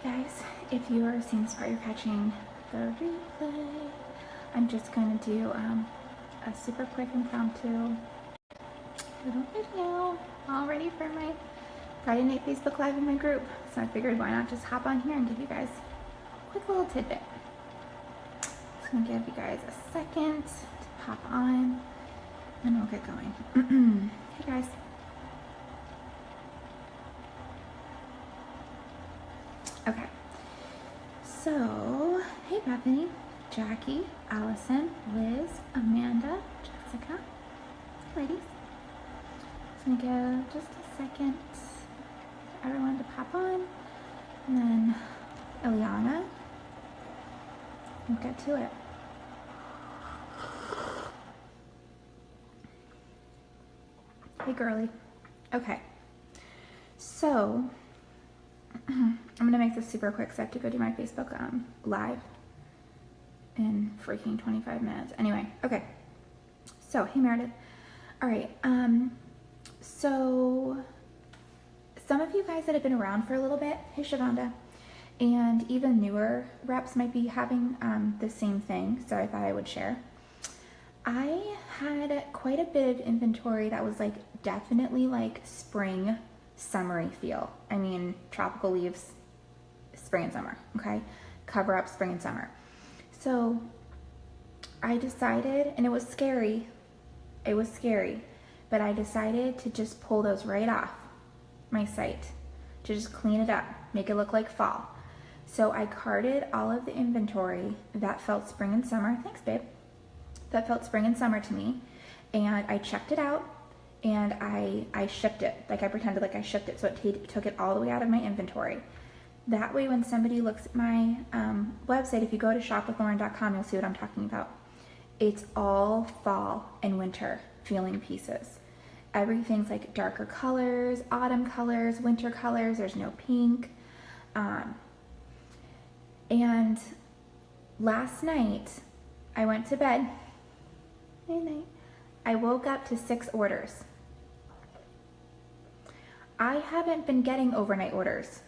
guys, if you are seeing this part, you're catching the replay. I'm just going to do a super quick impromptu little video, all ready for my Friday night Facebook Live in my group. So I figured why not just hop on here and give you guys a quick little tidbit. Just going to give you guys a second to pop on and we'll get going. Hey guys. Okay, so, hey Bethany, Jackie, Allison, Liz, Amanda, Jessica, ladies. Just gonna give just a second for everyone to pop on, and then Eliana, we'll get to it. Hey girly. Okay, so, I'm gonna make this super quick because I have to go do my Facebook live in freaking 25 minutes. Anyway, okay. So, hey Meredith. All right. So some of you guys that have been around for a little bit, hey Shavonda, and even newer reps might be having the same thing. So I thought I would share. I had quite a bit of inventory that was like definitely like spring, summery feel. I mean, tropical leaves, spring and summer, okay? Cover up spring and summer. So I decided, and it was scary, but I decided to just pull those right off my site, to just clean it up, make it look like fall. So I carted all of the inventory that felt spring and summer, thanks babe, that felt spring and summer to me, and I checked it out, and I shipped it. Like I pretended like I shipped it, so it took it all the way out of my inventory. That way when somebody looks at my website, if you go to shopwithlauren.com, you'll see what I'm talking about. It's all fall and winter feeling pieces. Everything's like darker colors, autumn colors, winter colors, there's no pink. And last night, I went to bed. Night. I woke up to 6 orders. I haven't been getting overnight orders.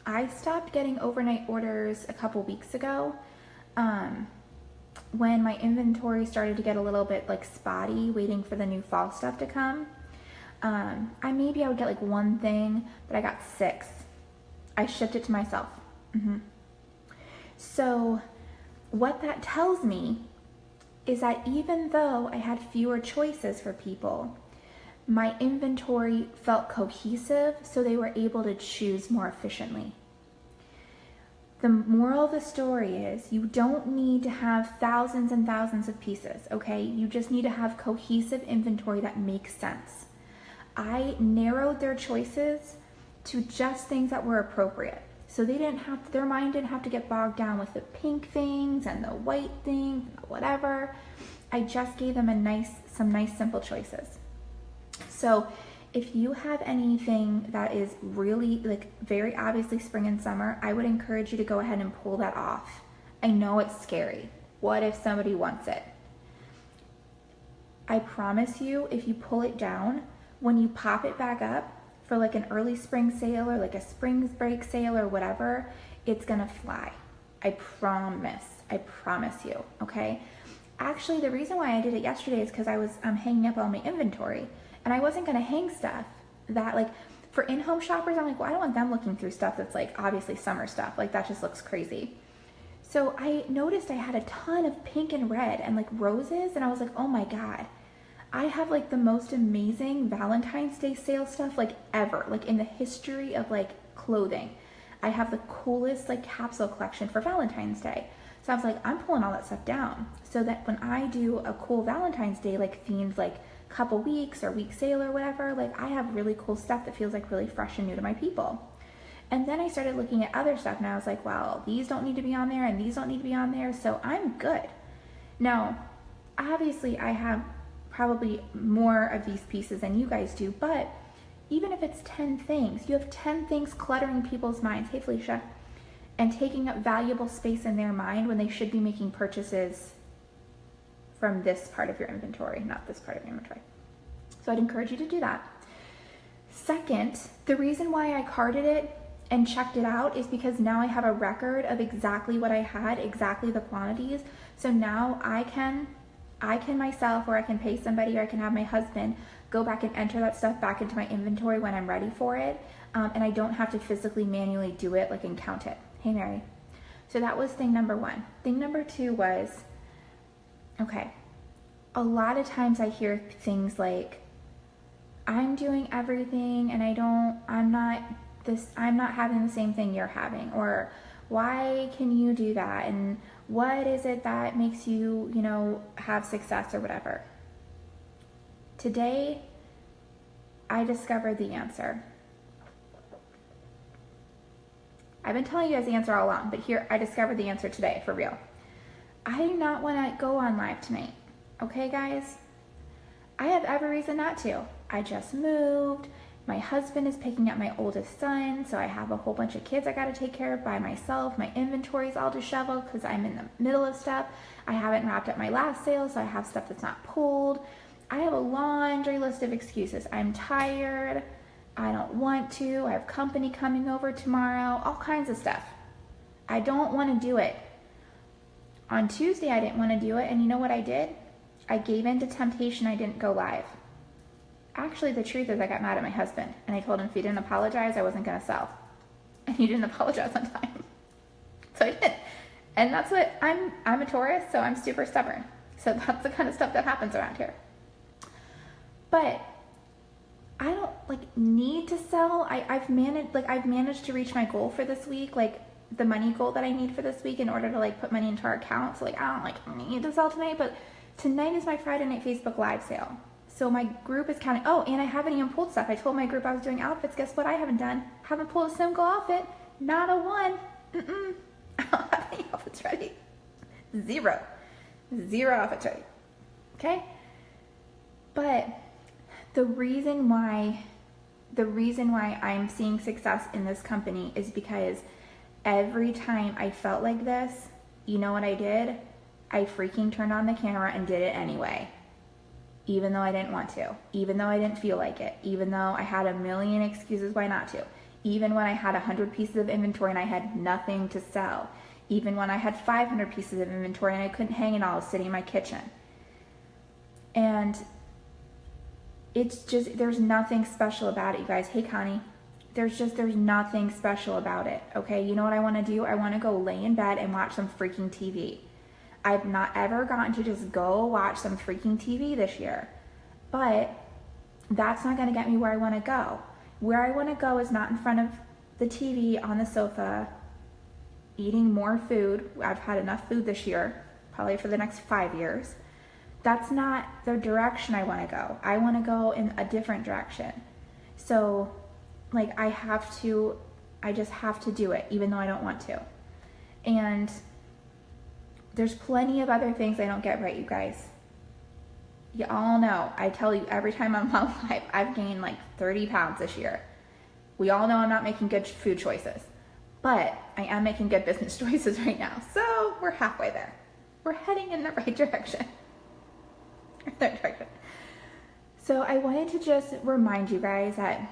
I stopped getting overnight orders a couple weeks ago when my inventory started to get a little bit like spotty, waiting for the new fall stuff to come. Maybe I would get like one thing, but I got 6. I shipped it to myself. So what that tells me is that even though I had fewer choices for people, my inventory felt cohesive, so they were able to choose more efficiently. The moral of the story is you don't need to have thousands and thousands of pieces, okay? You just need to have cohesive inventory that makes sense. I narrowed their choices to just things that were appropriate. So they didn't have to, their mind didn't have to get bogged down with the pink things and the white things, whatever. I just gave them some nice simple choices. So if you have anything that is really like very obviously spring and summer, I would encourage you to go ahead and pull that off. I know it's scary. What if somebody wants it? I promise you, if you pull it down, when you pop it back up for like an early spring sale or like a spring break sale or whatever, it's gonna fly. I promise you, okay? Actually, the reason why I did it yesterday is because I was hanging up all my inventory. And I wasn't gonna hang stuff that like, for in-home shoppers, I'm like, well, I don't want them looking through stuff that's like obviously summer stuff. Like that just looks crazy. So I noticed I had a ton of pink and red and like roses, and I was like, oh my God, I have like the most amazing Valentine's Day sale stuff like ever, like in the history of like clothing. I have the coolest like capsule collection for Valentine's Day. So I was like, I'm pulling all that stuff down so that when I do a cool Valentine's Day, like themed like couple weeks or week sale or whatever, like I have really cool stuff that feels like really fresh and new to my people. And then I started looking at other stuff and I was like, well, these don't need to be on there and these don't need to be on there, so I'm good. Now, obviously I have probably more of these pieces than you guys do, but even if it's 10 things, you have 10 things cluttering people's minds, hey Felicia, and taking up valuable space in their mind when they should be making purchases from this part of your inventory, not this part of your inventory. So I'd encourage you to do that. Second, the reason why I carded it and checked it out is because now I have a record of exactly what I had, exactly the quantities. So now I can myself, or I can pay somebody, or I can have my husband go back and enter that stuff back into my inventory when I'm ready for it. And I don't have to physically manually do it, like, and count it. Hey, Mary. So that was thing number one. Thing number two was, okay, a lot of times I hear things like, I'm doing everything and I'm not having the same thing you're having, or why can you do that, and what is it that makes you, have success or whatever. Today, I discovered the answer. I've been telling you guys the answer all along, but here, I discovered the answer today, for real. I do not want to go on live tonight. Okay, guys? I have every reason not to. I just moved. My husband is picking up my oldest son, so I have a whole bunch of kids I got to take care of by myself. My inventory's all disheveled because I'm in the middle of stuff. I haven't wrapped up my last sale, so I have stuff that's not pulled. I have a laundry list of excuses. I'm tired. I don't want to. I have company coming over tomorrow. All kinds of stuff. I don't want to do it. On Tuesday, I didn't want to do it, and you know what I did? I gave in to temptation. I didn't go live. Actually, the truth is I got mad at my husband, and I told him if he didn't apologize, I wasn't going to sell. And he didn't apologize on time. So I did. And that's what, I'm a Taurus, so I'm super stubborn. So that's the kind of stuff that happens around here. But I don't need to sell. I've managed to reach my goal for this week, the money goal that I need for this week in order to put money into our account. So I don't need to sell tonight, but tonight is my Friday night Facebook Live sale. So my group is counting. Oh, and I haven't even pulled stuff. I told my group I was doing outfits. Guess what I haven't done? Haven't pulled a single outfit. Not a one. I don't have any outfits ready. Zero outfits ready. Okay? But the reason why I'm seeing success in this company is because every time I felt like this, you know what I did? I freaking turned on the camera and did it anyway. Even though I didn't want to, even though I didn't feel like it, even though I had a million excuses why not to, even when I had 100 pieces of inventory and I had nothing to sell, even when I had 500 pieces of inventory and I couldn't hang it all sitting in my kitchen. And it's just, there's nothing special about it, you guys. Hey, Connie. There's nothing special about it, okay? You know what I want to do? I want to go lay in bed and watch some freaking TV. I've not ever gotten to just go watch some freaking TV this year. But that's not going to get me where I want to go. Where I want to go is not in front of the TV on the sofa, eating more food. I've had enough food this year, probably for the next 5 years. That's not the direction I want to go. I want to go in a different direction. So, I just have to do it, even though I don't want to. And there's plenty of other things I don't get right, you guys. You all know, I tell you every time I'm on live, I've gained 30 pounds this year. We all know I'm not making good food choices, but I am making good business choices right now. So we're halfway there. We're heading in the right direction. So I wanted to just remind you guys that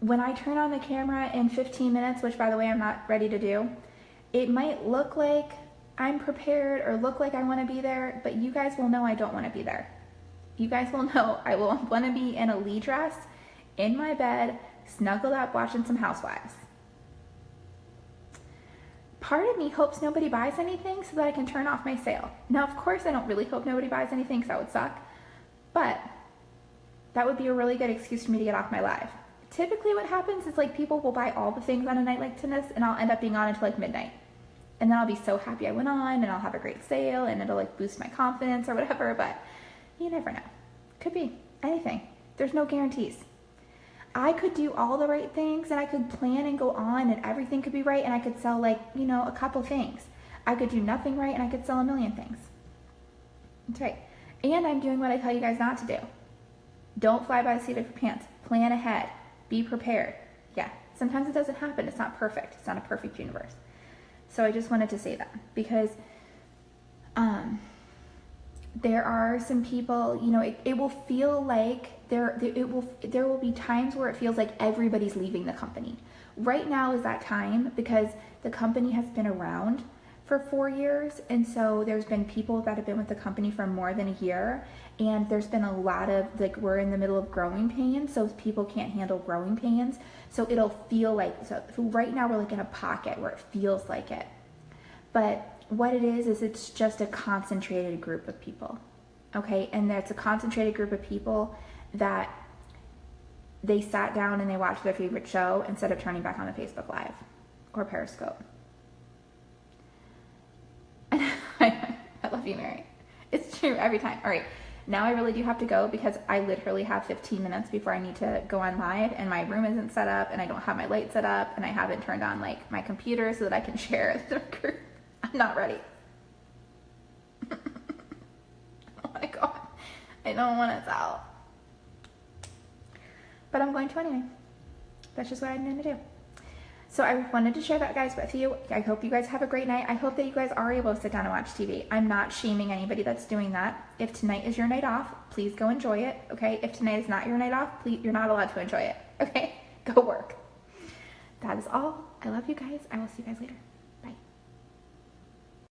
when I turn on the camera in 15 minutes, which by the way, I'm not ready to do, it might look like I'm prepared or look like I want to be there, but you guys will know I don't want to be there. You guys will know I will want to be in a Lee dress, in my bed, snuggled up, watching some Housewives. Part of me hopes nobody buys anything so that I can turn off my sale. Now, of course, I don't really hope nobody buys anything because that would suck, but that would be a really good excuse for me to get off my live. Typically what happens is people will buy all the things on a night like this, and I'll end up being on until midnight. And then I'll be so happy I went on, and I'll have a great sale, and it'll boost my confidence or whatever, but you never know. Could be anything. There's no guarantees. I could do all the right things, and I could plan and go on, and everything could be right, and I could sell a couple things. I could do nothing right, and I could sell a million things. That's right. And I'm doing what I tell you guys not to do. Don't fly by the seat of your pants. Plan ahead. Be prepared. Yeah, sometimes it doesn't happen. It's not perfect. It's not a perfect universe. So I just wanted to say that because there are some people, it will feel like there will be times where it feels like everybody's leaving the company, Right now is that time because the company has been around for 4 years, and so there's been people that have been with the company for more than a year, and there's been a lot of, like, we're in the middle of growing pains, so people can't handle growing pains, so it'll feel like, so right now we're like in a pocket where it feels like it. But what it is it's just a concentrated group of people, okay? And it's a concentrated group of people that they sat down and they watched their favorite show instead of turning back on the Facebook Live or Periscope. I love you, Mary. It's true every time. All right, now I really do have to go because I literally have 15 minutes before I need to go on live, and my room isn't set up, and I don't have my light set up, and I haven't turned on like my computer so that I can share the group. I'm not ready. I want to go. I don't want to out. But I'm going to anyway. That's just what I'm going to do. So I wanted to share that, guys, with you. I hope you guys have a great night. I hope that you guys are able to sit down and watch TV. I'm not shaming anybody that's doing that. If tonight is your night off, please go enjoy it, okay? If tonight is not your night off, please, you're not allowed to enjoy it, okay? Go work. That is all. I love you guys. I will see you guys later.